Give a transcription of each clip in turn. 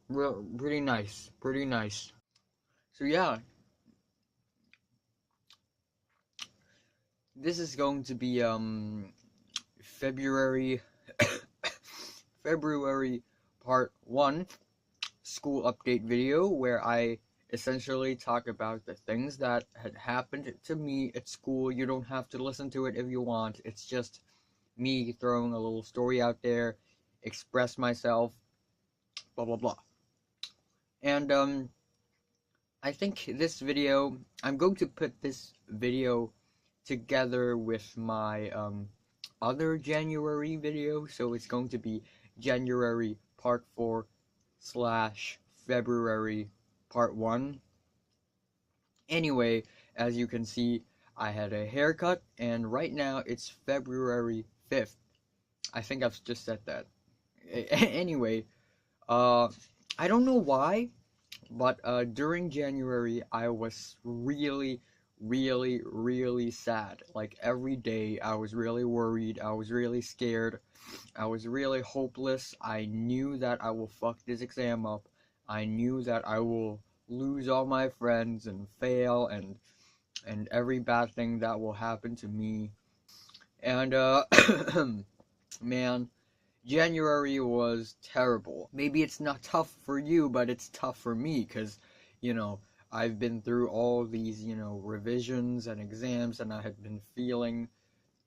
Real, pretty nice. So yeah, this is going to be February February part 1 school update video where I essentially talk about the things that had happened to me at school. You don't have to listen to it if you want. It's just me throwing a little story out there, express myself, blah blah blah. And I think this video, I'm going to put this video together with my other January video, so it's going to be January part 4 / February part 1. Anyway, as you can see, I had a haircut, and right now it's February 5th. I think I've just said that. Anyway, I don't know why, but during January I was really sad. Like every day I was really worried, I was really scared, I was really hopeless. I knew that I will fuck this exam up. I knew that I will lose all my friends and fail and every bad thing that will happen to me. And man, January was terrible. Maybe it's not tough for you, but it's tough for me, because, you know, I've been through all these, revisions and exams, and I had been feeling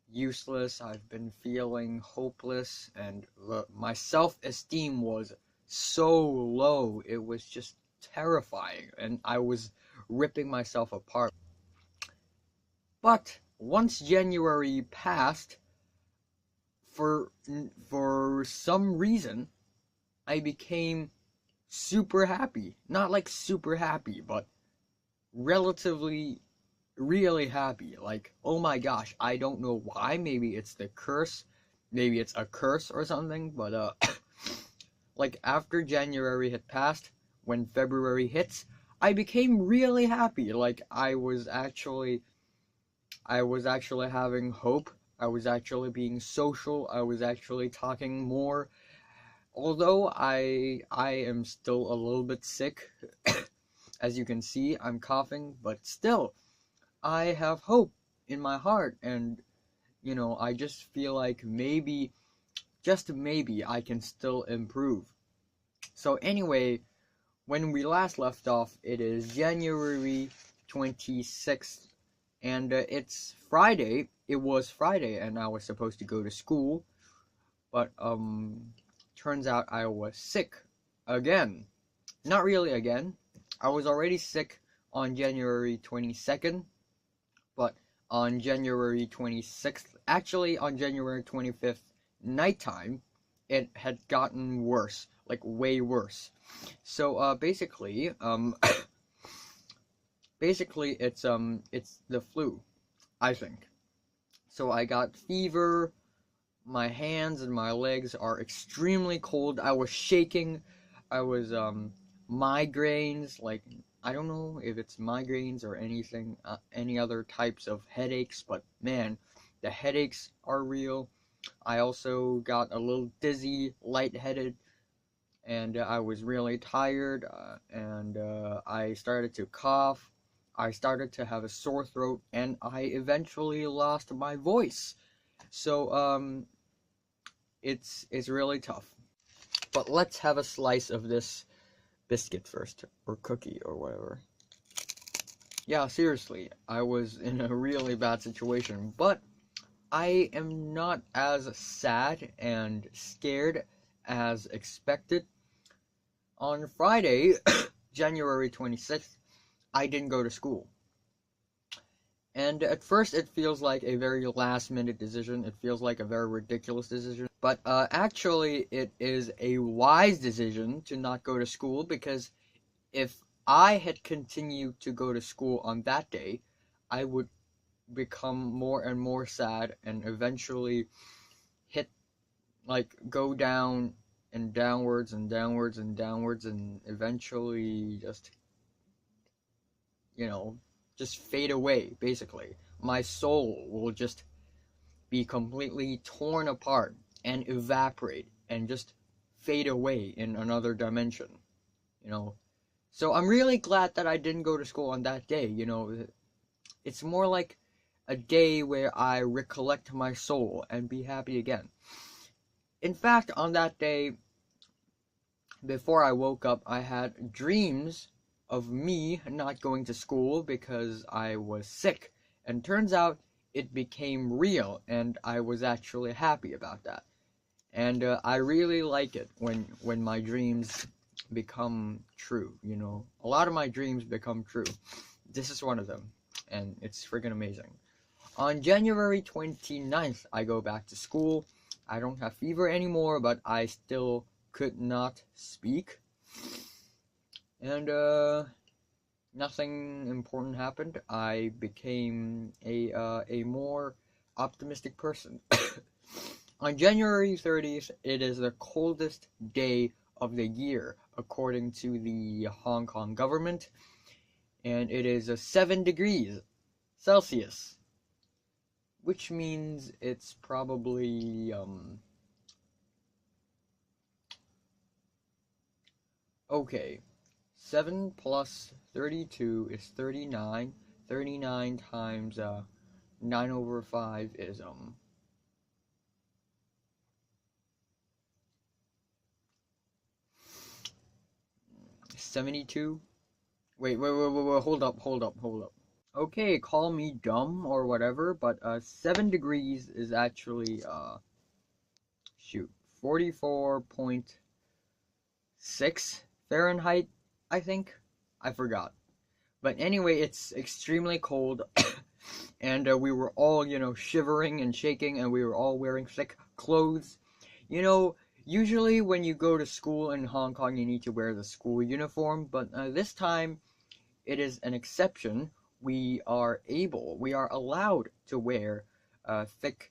useless, I've been feeling hopeless, and my self-esteem was so low, it was just terrifying, and I was ripping myself apart. But once January passed, for some reason, I became super happy. Not like super happy, but relatively really happy. Like, oh my gosh, I don't know why. Maybe it's the curse. Maybe it's a curse or something, but like after January had passed, when February hits, I became really happy. Like I was actually having hope. I was actually being social. I was actually talking more. Although I am still a little bit sick. As you can see, I'm coughing, but still, I have hope in my heart, and, I just feel like maybe, just maybe, I can still improve. So anyway, when we last left off, it is January 26th, and it's Friday. It was Friday, and I was supposed to go to school, but, turns out I was sick again. Not really again. I was already sick on January 22nd, but on January 26th, actually on January 25th, nighttime, it had gotten worse, like way worse. So basically, basically it's the flu, I think. So I got fever. My hands and my legs are extremely cold. I was shaking. I was migraines, like, I don't know if it's migraines or anything, any other types of headaches, but man, the headaches are real. I also got a little dizzy, lightheaded, and I was really tired, and I started to cough. I started to have a sore throat, and I eventually lost my voice. So it's really tough. But let's have a slice of this biscuit first, or cookie, or whatever. Yeah, seriously, I was in a really bad situation, but I am not as sad and scared as expected. On Friday, January 26th, I didn't go to school. And at first it feels like a very last-minute decision. It feels like a very ridiculous decision. But actually it is a wise decision to not go to school, because if I had continued to go to school on that day, I would become more and more sad and eventually go down and downwards and downwards and downwards, and eventually just fade away, basically. My soul will just be completely torn apart. and evaporate and just fade away in another dimension, you know. So I'm really glad that I didn't go to school on that day, you know. It's more like a day where I recollect my soul and be happy again. In fact, on that day, before I woke up, I had dreams of me not going to school because I was sick. And turns out it became real, and I was actually happy about that. And I really like it when my dreams become true, you know. A lot of my dreams become true. This is one of them, and it's freaking amazing. On January 29th, I go back to school. I don't have fever anymore, but I still could not speak. And nothing important happened. I became a more optimistic person. On January 30th, it is the coldest day of the year, according to the Hong Kong government, and it is 7 degrees Celsius, which means it's probably, okay, 7 plus 32 is 39, 39 times, 9 over 5 is, 72. Wait, hold up. Okay, call me dumb or whatever, but 7 degrees is actually 44.6 Fahrenheit, I think. I forgot. But anyway, it's extremely cold, and we were all, you know, shivering and shaking, and we were all wearing thick clothes. You know, usually when you go to school in Hong Kong, you need to wear the school uniform, but this time it is an exception. We are allowed to wear a thick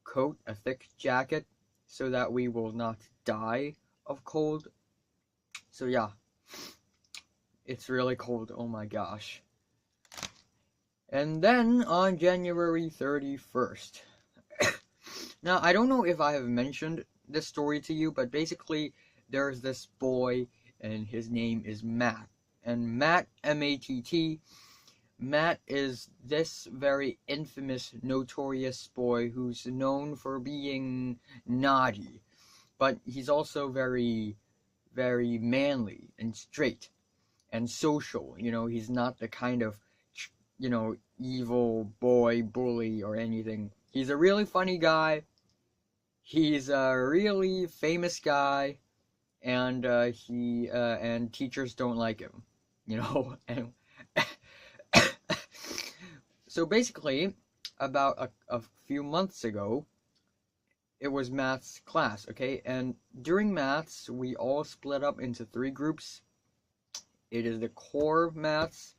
coat, a thick jacket, so that we will not die of cold. So yeah, it's really cold, oh my gosh. And then on January 31st, now I don't know if I have mentioned this story to you, but basically there's this boy and his name is Matt. And Matt, M-A-T-T, Matt is this very infamous, notorious boy who's known for being naughty, but he's also very, very manly and straight and social. You know, he's not the kind of, you know, evil boy, bully, or anything. He's a really funny guy. He's a really famous guy, and and teachers don't like him, you know. And so basically, about a few months ago, it was maths class, okay? And during maths, we all split up into 3 groups. It is the core maths,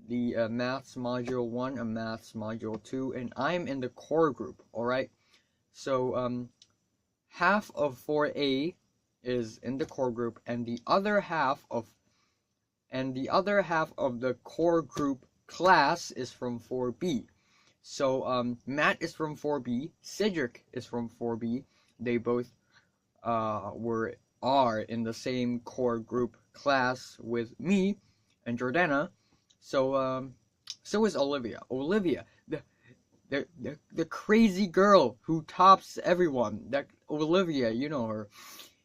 the maths module 1, and maths module 2, and I'm in the core group, alright? So, half of 4A is in the core group, and the other half of the core group class is from 4B. So Matt is from 4B, Cedric is from 4B. They both are in the same core group class with me and Jordana. So so is Olivia. Olivia, the crazy girl who tops everyone. That Olivia, you know her.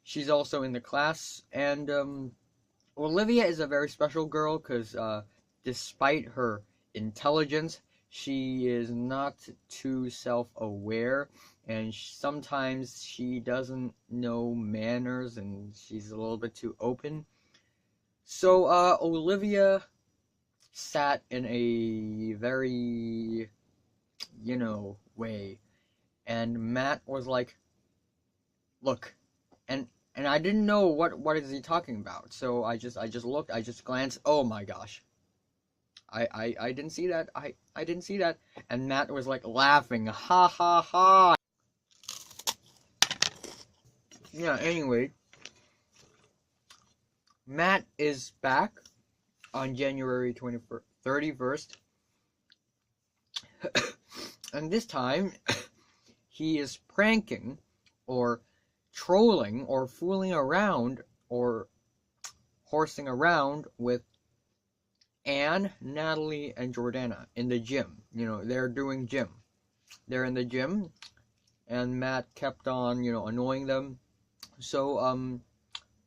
She's also in the class, and Olivia is a very special girl because despite her intelligence, she is not too self-aware, and sometimes she doesn't know manners, and she's a little bit too open. So Olivia sat in a very, you know, way, and Matt was like, look, and I didn't know what is he talking about. So I just looked, I just glanced. Oh my gosh. I didn't see that. I didn't see that. And Matt was like laughing. Ha ha ha. Yeah, anyway. Matt is back on January 31st. And this time he is pranking or trolling or fooling around or horsing around with Anne, Natalie, and Jordana in the gym. They're doing gym. They're in the gym, and Matt kept on, annoying them. So,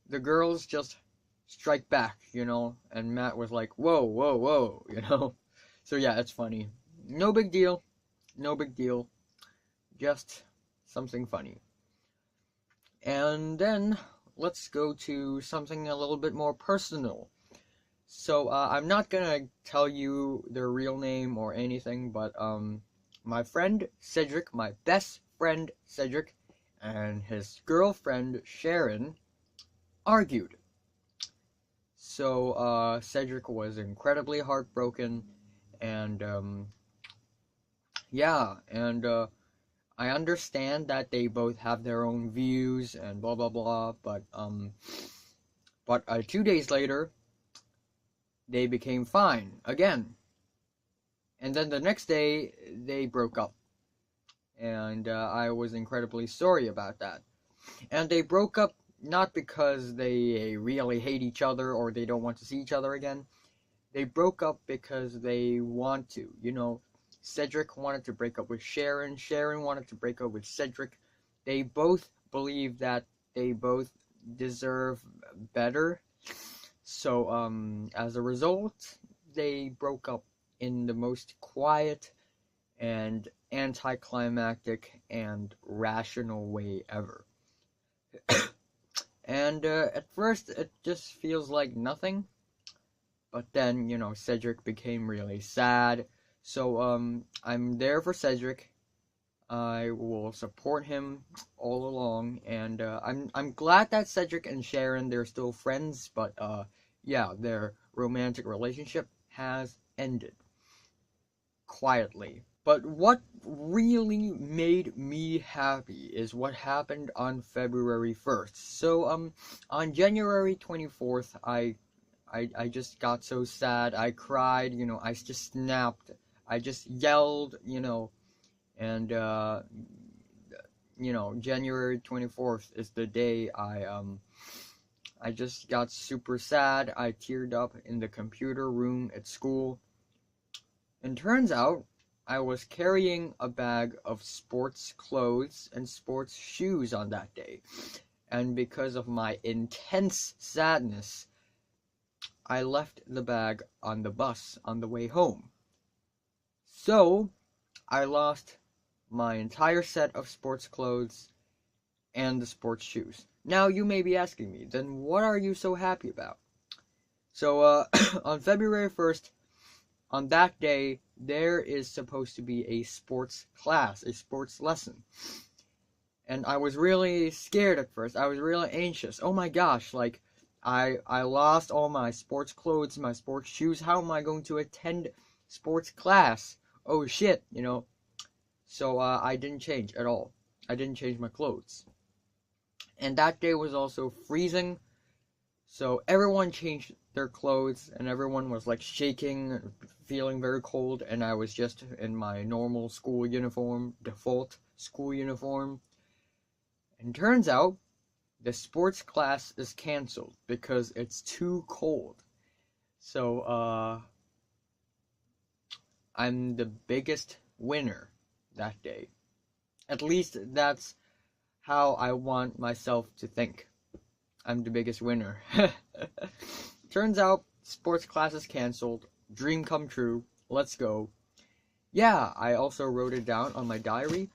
the girls just strike back, and Matt was like, whoa, whoa, whoa. So yeah, it's funny. No big deal. No big deal. Just something funny. And then let's go to something a little bit more personal. So I'm not gonna tell you their real name or anything, but my friend Cedric, my best friend Cedric, and his girlfriend Sharon argued. So Cedric was incredibly heartbroken, and yeah, and I understand that they both have their own views and blah blah blah, but 2 days later, they became fine again. And then the next day, they broke up. And I was incredibly sorry about that. And they broke up not because they really hate each other or they don't want to see each other again. They broke up because they want to. Cedric wanted to break up with Sharon. Sharon wanted to break up with Cedric. They both believe that they both deserve better. So, as a result, they broke up in the most quiet and anticlimactic and rational way ever. And at first, it just feels like nothing. But then, Cedric became really sad. So, I'm there for Cedric. I will support him all along, and I'm glad that Cedric and Sharon, they're still friends, but yeah, their romantic relationship has ended quietly. But what really made me happy is what happened on February 1st. So on January 24th, I just got so sad. I cried, I just snapped. I just yelled, and January 24th is the day I just got super sad. I teared up in the computer room at school. And turns out I was carrying a bag of sports clothes and sports shoes on that day. And because of my intense sadness, I left the bag on the bus on the way home. So, I lost my entire set of sports clothes and the sports shoes. Now, you may be asking me, then what are you so happy about? So, on February 1st, on that day, there is supposed to be a sports class, a sports lesson. And I was really scared at first. I was really anxious. Oh my gosh, like, I lost all my sports clothes, my sports shoes. How am I going to attend sports class? Oh shit, So I didn't change at all. I didn't change my clothes. And that day was also freezing. So everyone changed their clothes and everyone was like shaking, feeling very cold, and I was just in my normal school uniform, default school uniform. And turns out the sports class is canceled because it's too cold. So I'm the biggest winner that day. At least that's how I want myself to think. I'm the biggest winner. Turns out, sports class is canceled. Dream come true. Let's go. Yeah, I also wrote it down on my diary.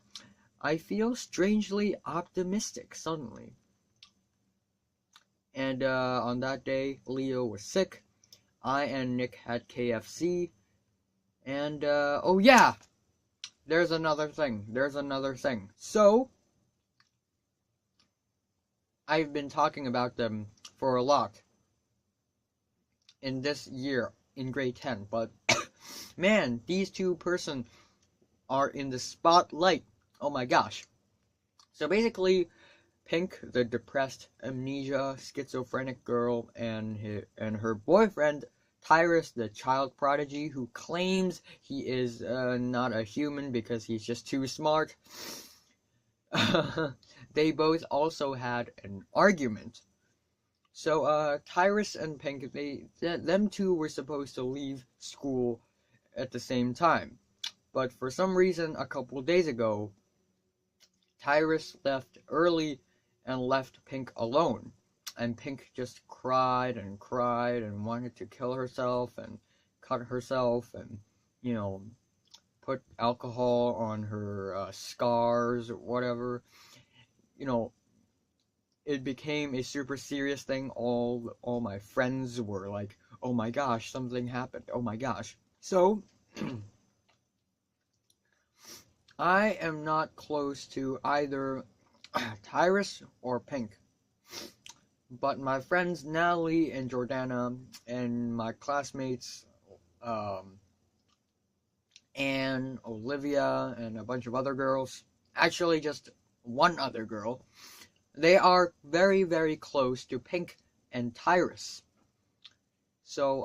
I feel strangely optimistic suddenly. And on that day, Leo was sick. I and Nick had KFC. And, oh yeah! There's another thing. So, I've been talking about them for a lot in this year in grade 10, but man, these two persons are in the spotlight. Oh my gosh. So basically, Pink, the depressed amnesia schizophrenic girl, and her boyfriend Tyrus, the child prodigy who claims he is not a human because he's just too smart. they both also had an argument. So, Tyrus and Pink, them two were supposed to leave school at the same time. But for some reason, a couple days ago, Tyrus left early and left Pink alone. And Pink just cried and wanted to kill herself and cut herself and, you know, put alcohol on her scars or whatever. You know, it became a super serious thing. All my friends were like, "Oh my gosh, something happened. Oh my gosh." So, I am not close to either Tyrus or Pink. But my friends Natalie and Jordana and my classmates and Olivia and a bunch of other girls, actually just one other girl, they are very, very close to Pink and Tyrus. So,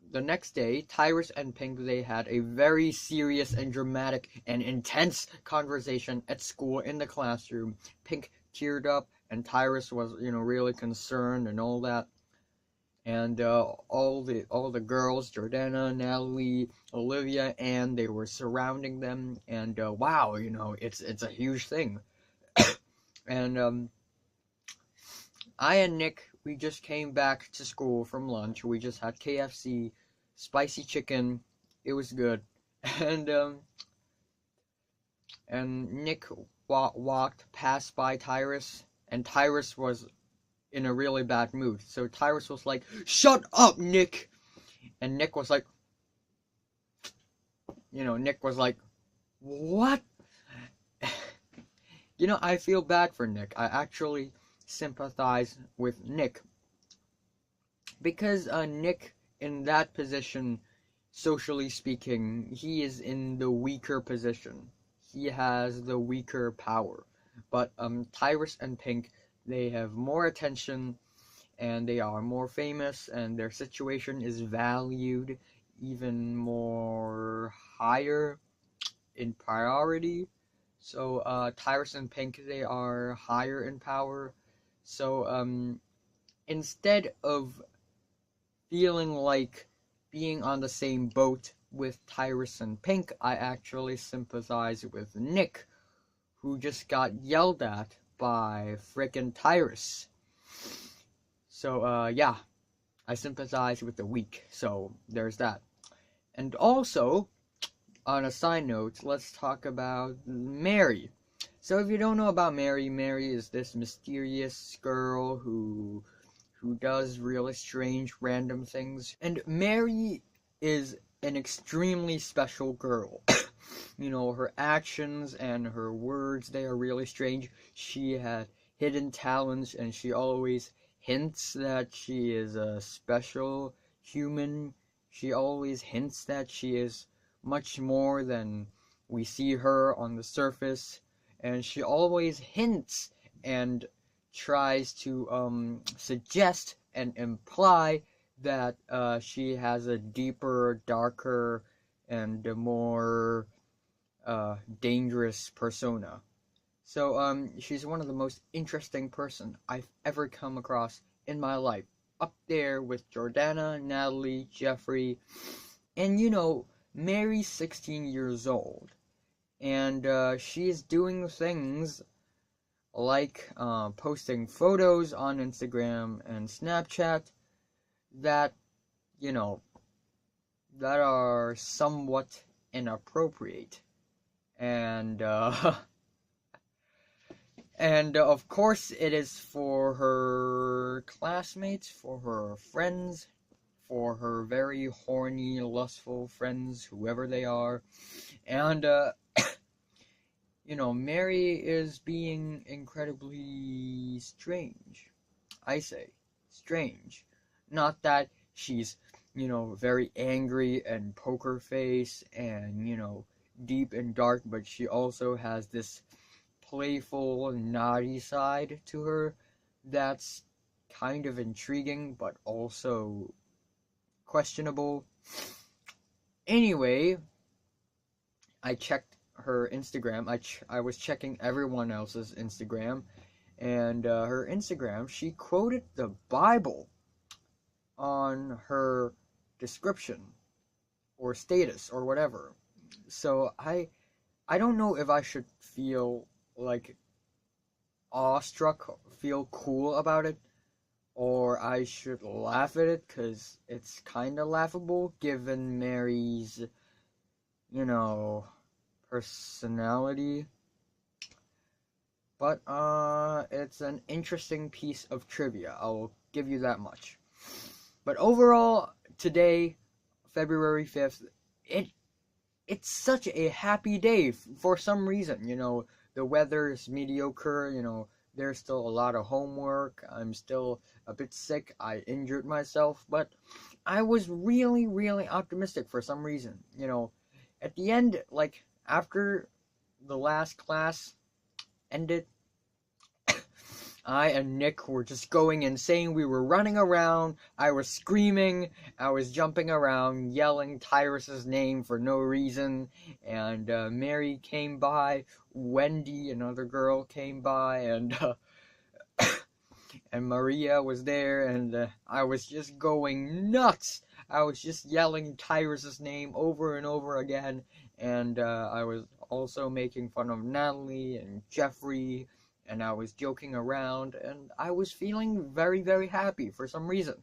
the next day, Tyrus and Pink, they had a very serious and dramatic and intense conversation at school in the classroom. Pink teared up, and Tyrus was, really concerned and all that. And all the girls, Jordana, Natalie, Olivia, and they were surrounding them. And wow, it's a huge thing. And I and Nick, we just came back to school from lunch. We just had KFC, spicy chicken. It was good. And Nick walked past by Tyrus, and Tyrus was in a really bad mood. So Tyrus was like, "Shut up, Nick!" And Nick was like, "What?" I feel bad for Nick. I actually sympathize with Nick. Because Nick, in that position, socially speaking, he is in the weaker position. He has the weaker power. But Tyrus and Pink, they have more attention, and they are more famous, and their situation is valued even more higher in priority. So Tyrus and Pink, they are higher in power. So instead of feeling like being on the same boat with Tyrus and Pink, I actually sympathize with Nick, who just got yelled at by frickin' Tyrus. So, yeah, I sympathize with the weak, so there's that. And also, on a side note, let's talk about Mary. So if you don't know about Mary, Mary is this mysterious girl who does really strange, random things. And Mary is an extremely special girl. Her actions and her words, they are really strange. She has hidden talents, and she always hints that she is a special human. She always hints that she is much more than we see her on the surface. And she always hints and tries to suggest and imply that she has a deeper, darker, and more dangerous persona. So she's one of the most interesting person I've ever come across in my life, up there with Jordana, Natalie, Jeffrey. And Mary's 16 years old, and she's doing things like posting photos on Instagram and Snapchat that, that are somewhat inappropriate. And, and of course it is for her classmates, for her friends, for her very horny, lustful friends, whoever they are. And, Mary is being incredibly strange. I say strange. Not that she's, very angry and poker face and, deep and dark, but she also has this playful, naughty side to her that's kind of intriguing, but also questionable. Anyway, I checked her Instagram. I was checking everyone else's Instagram, and her Instagram, she quoted the Bible on her description or status or whatever. So I don't know if I should feel like awestruck, feel cool about it, or I should laugh at it because it's kind of laughable given Mary's, you know, personality. But it's an interesting piece of trivia. I will give you that much. But overall, today, February 5th, it's such a happy day for some reason. You know, the weather is mediocre. You know, there's still a lot of homework. I'm still a bit sick. I injured myself, but I was really, really optimistic for some reason. You know, at the end, like after the last class ended, I and Nick were just going insane. We were running around. I was screaming. I was jumping around, yelling Tyrus's name for no reason. And Mary came by. Wendy, another girl, came by. And and Maria was there. And I was just going nuts. I was just yelling Tyrus's name over and over again. And I was also making fun of Natalie and Jeffrey. And I was joking around, and I was feeling very, very happy for some reason.